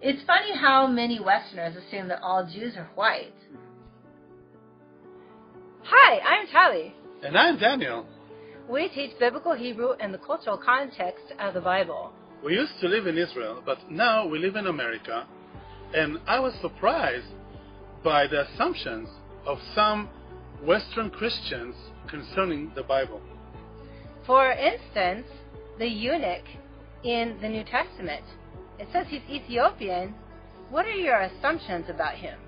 It's funny how many Westerners assume that all Jews are white. Hi, I'm Tally. And I'm Daniel. We teach Biblical Hebrew and the cultural context of the Bible. We used to live in Israel, but now we live in America, and I was surprised by the assumptions of some Western Christians concerning the Bible. For instance, the eunuch in the New Testament. It says he's Ethiopian. What are your assumptions about him?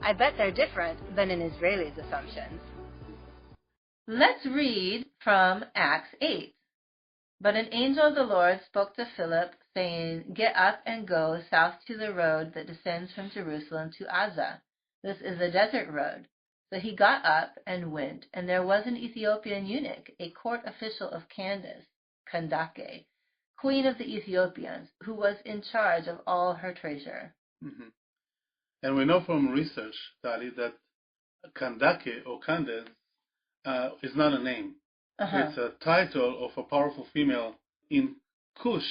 I bet they're different than an Israeli's assumptions. Let's read from Acts 8. But an angel of the Lord spoke to Philip, saying, Get up and go south to the road that descends from Jerusalem to Gaza. This is a desert road. So he got up and went, and there was an Ethiopian eunuch, a court official of Candace, Kandake, queen of the Ethiopians, who was in charge of all her treasure. Mm-hmm. And we know from research, Tali, that Kandake or Candace is not a name. It's a title of a powerful female in Kush.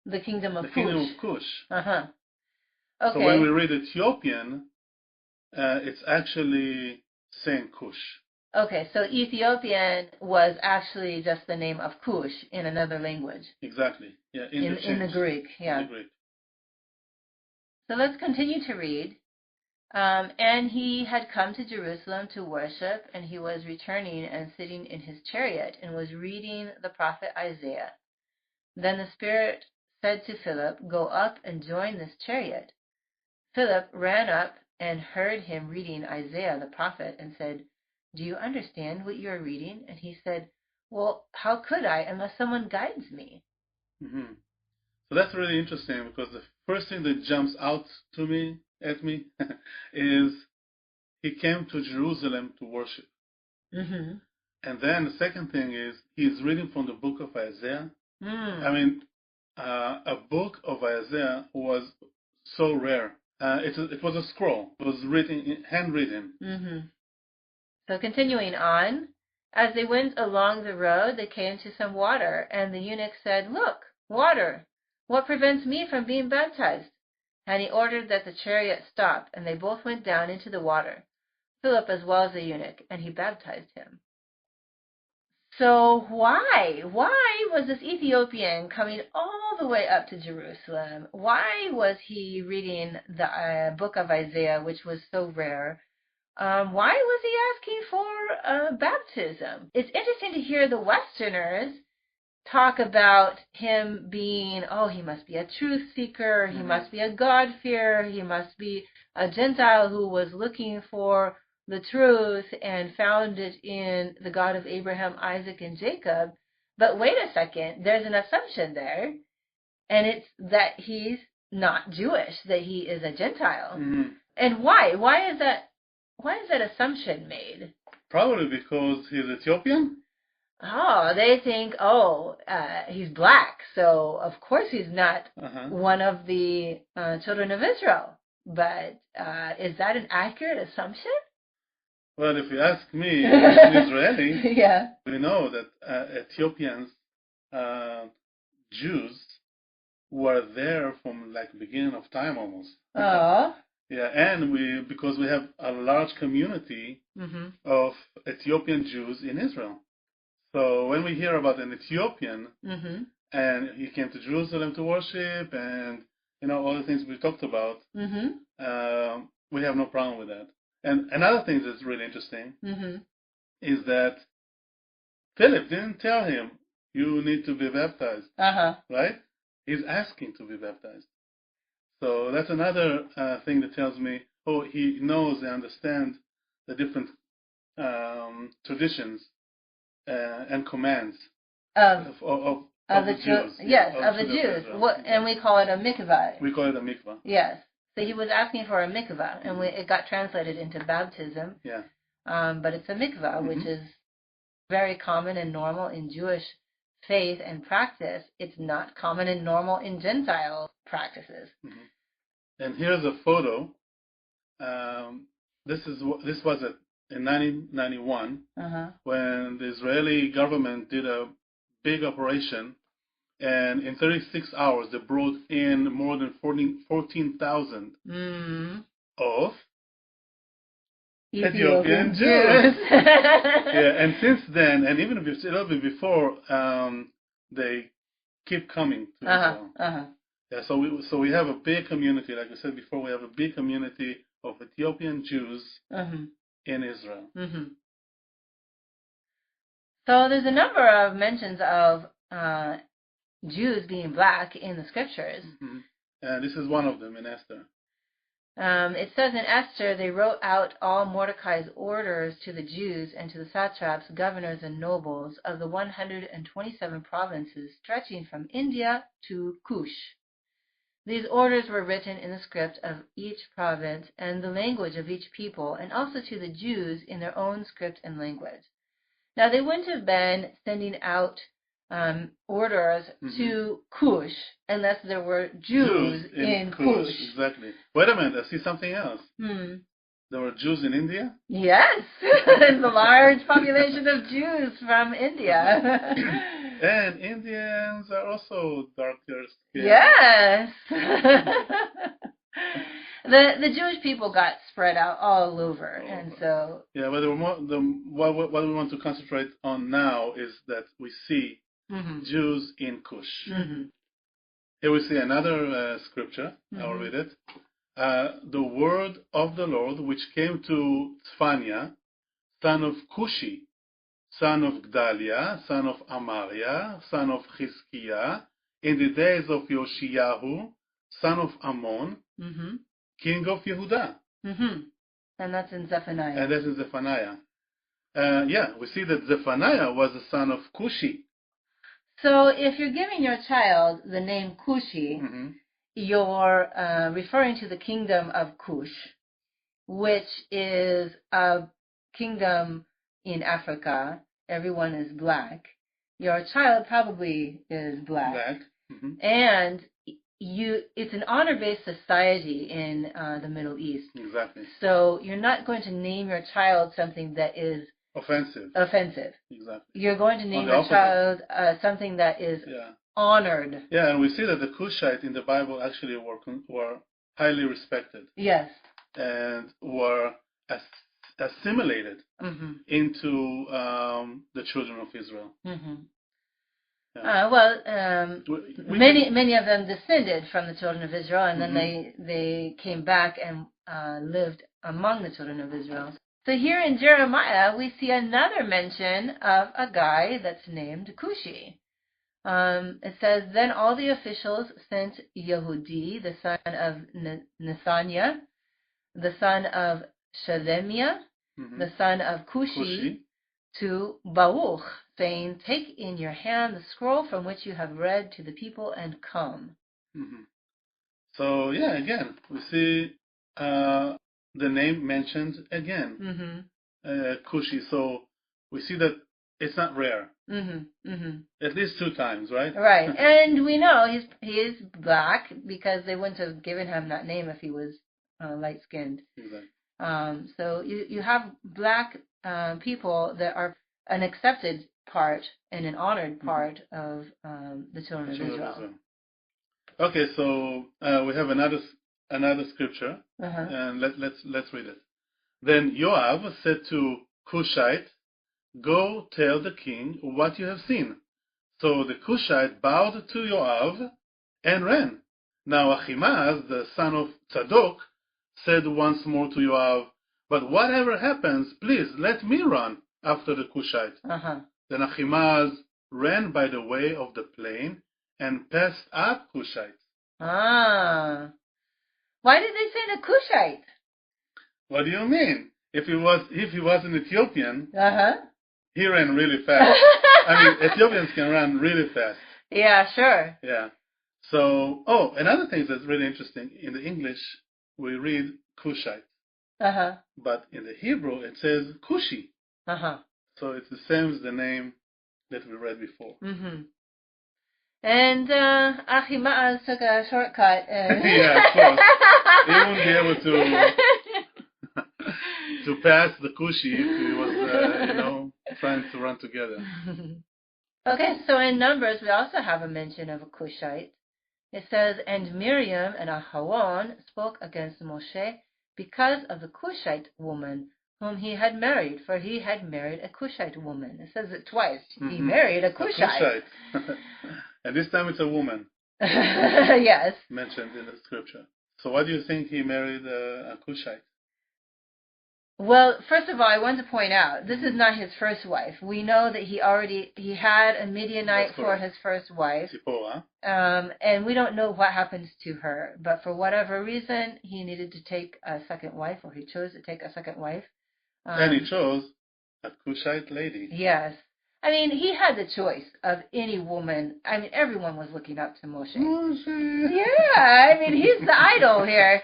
The kingdom of Kush. The kingdom of Kush. Okay. So when we read Ethiopian, it's actually saying Kush. Okay, so Ethiopian was actually just the name of Kush in another language. Exactly. Yeah, in the Greek. Yeah. In the Greek. So let's continue to read. And he had come to Jerusalem to worship, and he was returning and sitting in his chariot and was reading the prophet Isaiah. Then the Spirit said to Philip, Go up and join this chariot. Philip ran up and heard him reading Isaiah the prophet and said, Do you understand what you are reading? And he said, Well, how could I unless someone guides me? Mm-hmm. So that's really interesting, because the first thing that jumps out at me is he came to Jerusalem to worship. Mm-hmm. And then the second thing is he's reading from the book of Isaiah. I mean, a book of Isaiah was so rare. It was a scroll. It was handwritten. Mm-hmm. So continuing on, as they went along the road, they came to some water, and the eunuch said, Look, water! What prevents me from being baptized? And he ordered that the chariot stop, and they both went down into the water, Philip as well as the eunuch, and he baptized him. So why was this Ethiopian coming all the way up to Jerusalem? Why was he reading the book of Isaiah, which was so rare? Why was he asking for baptism? It's interesting to hear the Westerners talk about him being, he must be a truth seeker, he must be a God-fearer, he must be a Gentile who was looking for the truth and found it in the God of Abraham, Isaac, and Jacob. But wait a second, there's an assumption there, and it's that he's not Jewish, that he is a Gentile. Mm-hmm. And why? Why is that assumption made? Probably because he's Ethiopian. They think, he's black, so of course he's not one of the children of Israel. But is that an accurate assumption? Well, if you ask me, as an Israeli, yeah. we know that Ethiopians, Jews, were there from like beginning of time almost. Oh. Yeah, and because we have a large community of Ethiopian Jews in Israel. So when we hear about an Ethiopian and he came to Jerusalem to worship and all the things we talked about, we have no problem with that. And another thing that's really interesting is that Philip didn't tell him, you need to be baptized, right? He's asking to be baptized. So that's another thing that tells me, he knows and understands the different traditions and commands of the Jews. Yes, of the Jews. And we call it a mikvah. We call it a mikvah. Yes. So he was asking for a mikvah, and it got translated into baptism. Yeah. But it's a mikvah, which is very common and normal in Jewish faith and practice. It's not common and normal in Gentile practices. And here's a photo. This was in 1991 when the Israeli government did a big operation and in 36 hours they brought in more than 14,000 of Ethiopian Jews. Yeah, and since then, and even a little bit before, they keep coming to Israel. Yeah, so we have a big community, like I said before, we have a big community of Ethiopian Jews in Israel. So there's a number of mentions of Jews being black in the scriptures. And this is one of them in Esther. It says in Esther, they wrote out all Mordecai's orders to the Jews and to the satraps, governors, and nobles of the 127 provinces stretching from India to Cush. These orders were written in the script of each province and the language of each people, and also to the Jews in their own script and language. Now, they wouldn't have been sending out orders to Cush unless there were Jews in Cush. Exactly. Wait a minute, I see something else. There were Jews in India? Yes, there's a large population of Jews from India. And Indians are also darker skinned. Yes. The Jewish people got spread out all over, and so... Yeah, but what we want to concentrate on now is that we see Jews in Cush. Here we see another scripture. I'll read it. The word of the Lord which came to Tzfania, son of Cushi, son of Gdalia, son of Amariah, son of Chizkiah, in the days of Yoshiyahu, son of Ammon, king of Yehuda. And that's in Zephaniah. And that's in Zephaniah. Yeah, we see that Zephaniah was the son of Cushi. So if you're giving your child the name Cushi, you're referring to the kingdom of Cush, which is a kingdom in Africa. Everyone is black. Your child probably is black. And it's an honor-based society in the Middle East. Exactly. So you're not going to name your child something that is offensive. Exactly. You're going to name your child something that is honored. Yeah, and we see that the Cushite in the Bible actually were highly respected. Yes. And were assimilated into the children of Israel. Many of them descended from the children of Israel, and then they came back and lived among the children of Israel. So here in Jeremiah, we see another mention of a guy that's named Cushi. It says, then all the officials sent Yehudi, the son of Nethaniah, the son of Shelemiah, the son of Cushi, to Baruch, saying, take in your hand the scroll from which you have read to the people and come. So, yeah, again, we see the name mentioned again, Cushi. So we see that it's not rare. At least 2 times, right? Right. And we know he is black because they wouldn't have given him that name if he was light-skinned. Exactly. So you have black people that are an accepted part and an honored part of the children of Israel. Okay, so we have another scripture, and let's read it. Then Yoav said to Cushite, go tell the king what you have seen. So the Cushite bowed to Yoav and ran. Now Ahimaaz, the son of Tzadok, said once more to Yoav, but whatever happens, please let me run after the Cushite. Then Ahimaaz ran by the way of the plain and passed up Cushite. Why did they say the Cushite? What do you mean? If he was an Ethiopian, he ran really fast. I mean, Ethiopians can run really fast. Yeah, sure. Yeah. So, another thing that's really interesting, in the English, we read Cushite. But in the Hebrew, it says Cushi. So it's the same as the name that we read before. And Ahimaaz took a shortcut. Yeah, of course. He wouldn't be able to pass the Cushi if he was, trying to run together. Okay, so in Numbers, we also have a mention of a Cushite. It says, and Miriam and Aharon spoke against Moshe because of the Cushite woman whom he had married, for he had married a Cushite woman. It says it twice. He married a Cushite. And this time it's a woman. Yes. Mentioned in the scripture. So why do you think he married a Cushite? Well, first of all, I want to point out, this is not his first wife. We know that he had a Midianite for his first wife. Zipporah. And we don't know what happens to her. But for whatever reason, he needed to take a second wife, or he chose to take a second wife. And he chose a Cushite lady. Yes. I mean, he had the choice of any woman. I mean, everyone was looking up to Moshe. Yeah, I mean, he's the idol here.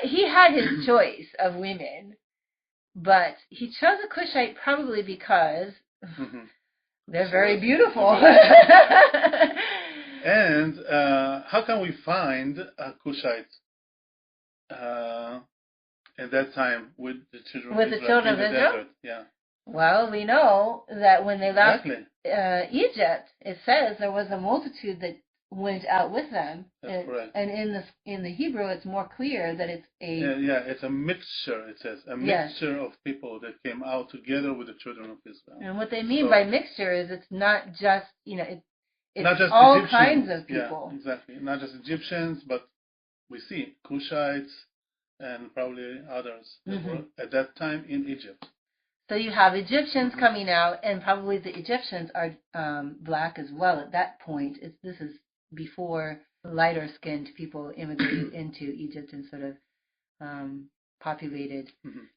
He had his choice of women, but he chose a Cushite probably because they're very beautiful. And how can we find a Cushite at that time with the children of Israel in the desert? Yeah. Well, we know that when they left Egypt, it says there was a multitude that went out with them. That's correct. And in the Hebrew, it's more clear that it's it's a mixture. It says a mixture of people that came out together with the children of Israel. And what they mean by mixture is it's not just it's not just all Egyptians. kinds of people. Yeah, exactly. Not just Egyptians, but we see Cushites and probably others that were at that time in Egypt. So you have Egyptians coming out, and probably the Egyptians are black as well at that point. This is before lighter-skinned people immigrated into Egypt and sort of populated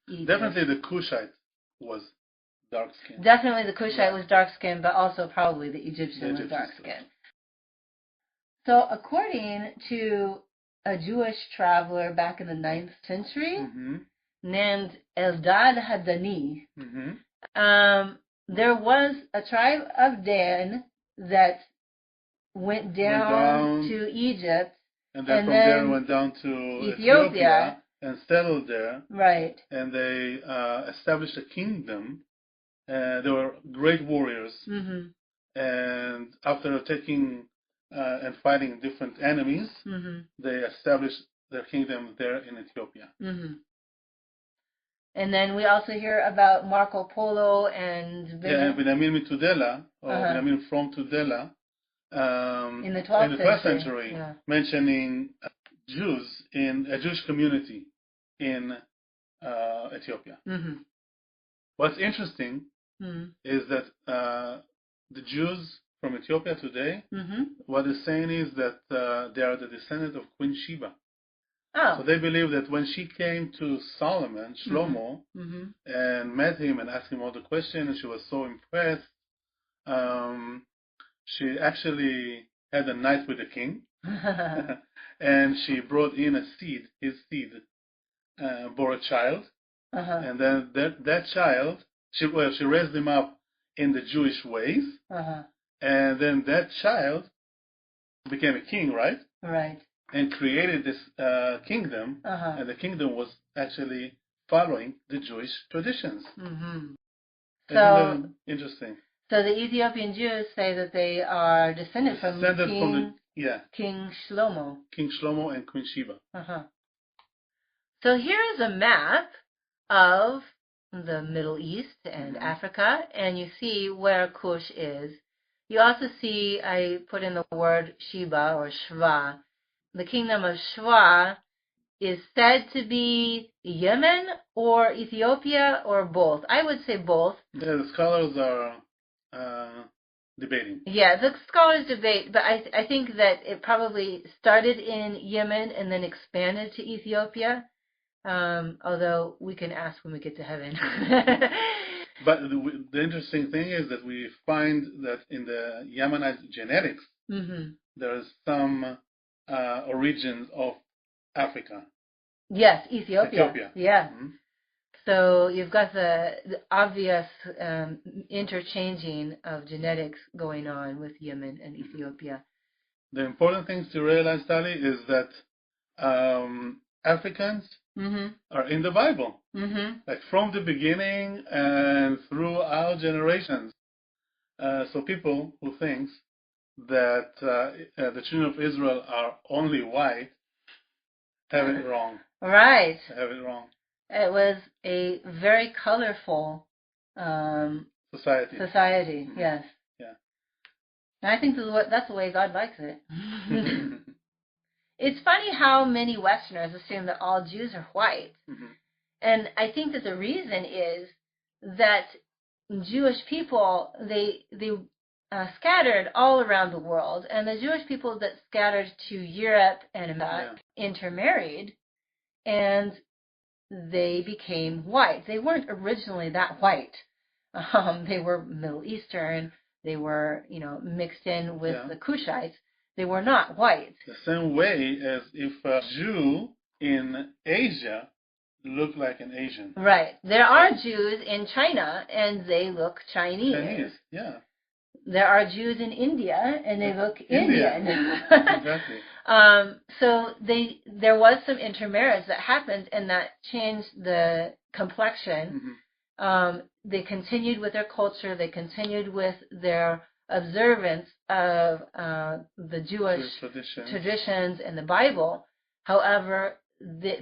Egypt. Definitely the Cushite was dark-skinned. Definitely the Cushite was dark-skinned, but also probably the Egyptian was dark-skinned. So according to a Jewish traveler back in the 9th century, named Eldad Hadani, there was a tribe of Dan that went down to Egypt, and then from there went down to Ethiopia and settled there. Right. And they established a kingdom. They were great warriors. And after taking and fighting different enemies, they established their kingdom there in Ethiopia. And then we also hear about Marco Polo and Benjamin Tudela, or Benjamin from Tudela, in the 12th century, mentioning Jews in a Jewish community in Ethiopia. What's interesting is that the Jews from Ethiopia today, what they're saying is that they are the descendants of Queen Sheba. Oh. So they believe that when she came to Solomon, Shlomo, and met him and asked him all the questions, and she was so impressed, she actually had a night with the king, and she brought in a seed, his seed, bore a child, and then that child, she raised him up in the Jewish ways, and then that child became a king, right? Right. And created this kingdom, and the kingdom was actually following the Jewish traditions. So interesting. So the Ethiopian Jews say that they are descended from King Shlomo. King Shlomo and Queen Sheba. So here is a map of the Middle East and Africa, and you see where Cush is. You also see, I put in the word Sheba or Shva. The kingdom of Shva is said to be Yemen or Ethiopia or both. I would say both. Yeah, the scholars are debating. Yeah, the scholars debate, but I think that it probably started in Yemen and then expanded to Ethiopia, although we can ask when we get to heaven. But the interesting thing is that we find that in the Yemenite genetics, there is some origins of Africa. Yes, Ethiopia. Yeah. So you've got the obvious interchanging of genetics going on with Yemen and Ethiopia. The important thing to realize, Tali, is that Africans are in the Bible. Like from the beginning and through our generations. So people who think that the children of Israel are only white have it wrong. Right. Have it wrong. It was a very colorful Society. Mm-hmm. Yes. Yeah. And I think that's the way God likes it. It's funny how many Westerners assume that all Jews are white. Mm-hmm. And I think that the reason is that Jewish people, they scattered all around the world, and the Jewish people that scattered to Europe and America intermarried, and they became white. They weren't originally that white. They were Middle Eastern. They were, mixed in with the Cushites. They were not white. The same way as if a Jew in Asia looked like an Asian. Right. There are Jews in China, and they look Chinese. Chinese, yeah. There are Jews in India, and they look Indian. Exactly. So there was some intermarriage that happened, and that changed the complexion. Mm-hmm. They continued with their culture. They continued with their observance of the Jewish traditions and the Bible. However,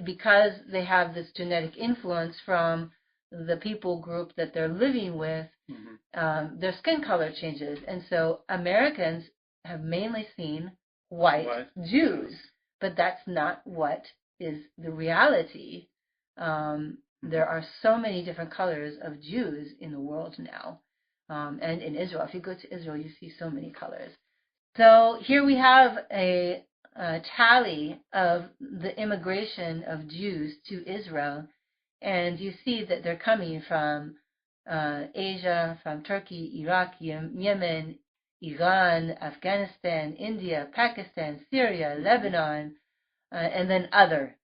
because they have this genetic influence from the people group that they're living with, mm-hmm. Their skin color changes. And so Americans have mainly seen white Jews, but that's not what is the reality. There are so many different colors of Jews in the world now. And in Israel, if you go to Israel, you see so many colors. So here we have a tally of the immigration of Jews to Israel, and you see that they're coming from Asia, from Turkey, Iraq, Yemen, Iran, Afghanistan, India, Pakistan, Syria, Lebanon, and then other.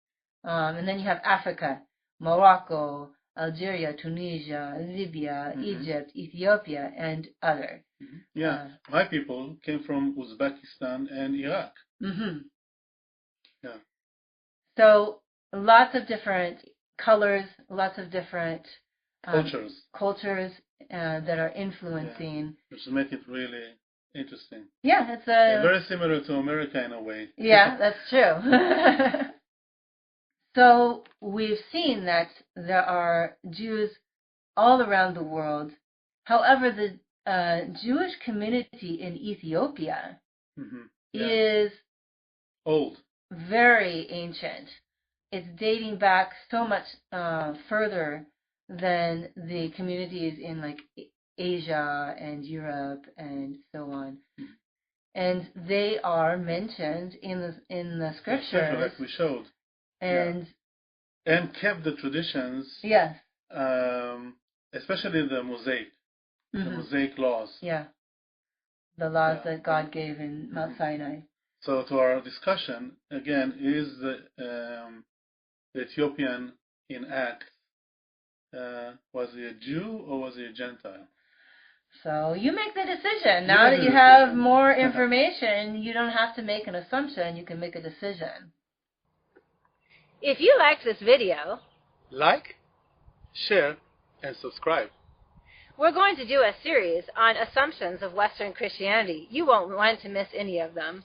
And then you have Africa, Morocco, Algeria, Tunisia, Libya, mm-hmm. Egypt, Ethiopia, and other. Mm-hmm. Yeah, my people came from Uzbekistan and Iraq. Mm-hmm. Yeah. So lots of different colors, lots of different cultures that are influencing. Yeah. Which make it really interesting. Yeah, it's very similar to America in a way. Yeah, that's true. So we've seen that there are Jews all around the world. However, the Jewish community in Ethiopia mm-hmm. is old, very ancient. It's dating back so much further than the communities in like Asia and Europe and so on. Mm-hmm. And they are mentioned in the scriptures, like we showed. And kept the traditions. Yes. Especially the Mosaic, mm-hmm. the Mosaic laws. Yeah. The laws that God gave in Mount mm-hmm. Sinai. So to our discussion again, is the Ethiopian in Acts was he a Jew or was he a Gentile? So you make the decision. Now that you have more information, you don't have to make an assumption. You can make a decision. If you liked this video, like, share, and subscribe. We're going to do a series on assumptions of Western Christianity. You won't want to miss any of them.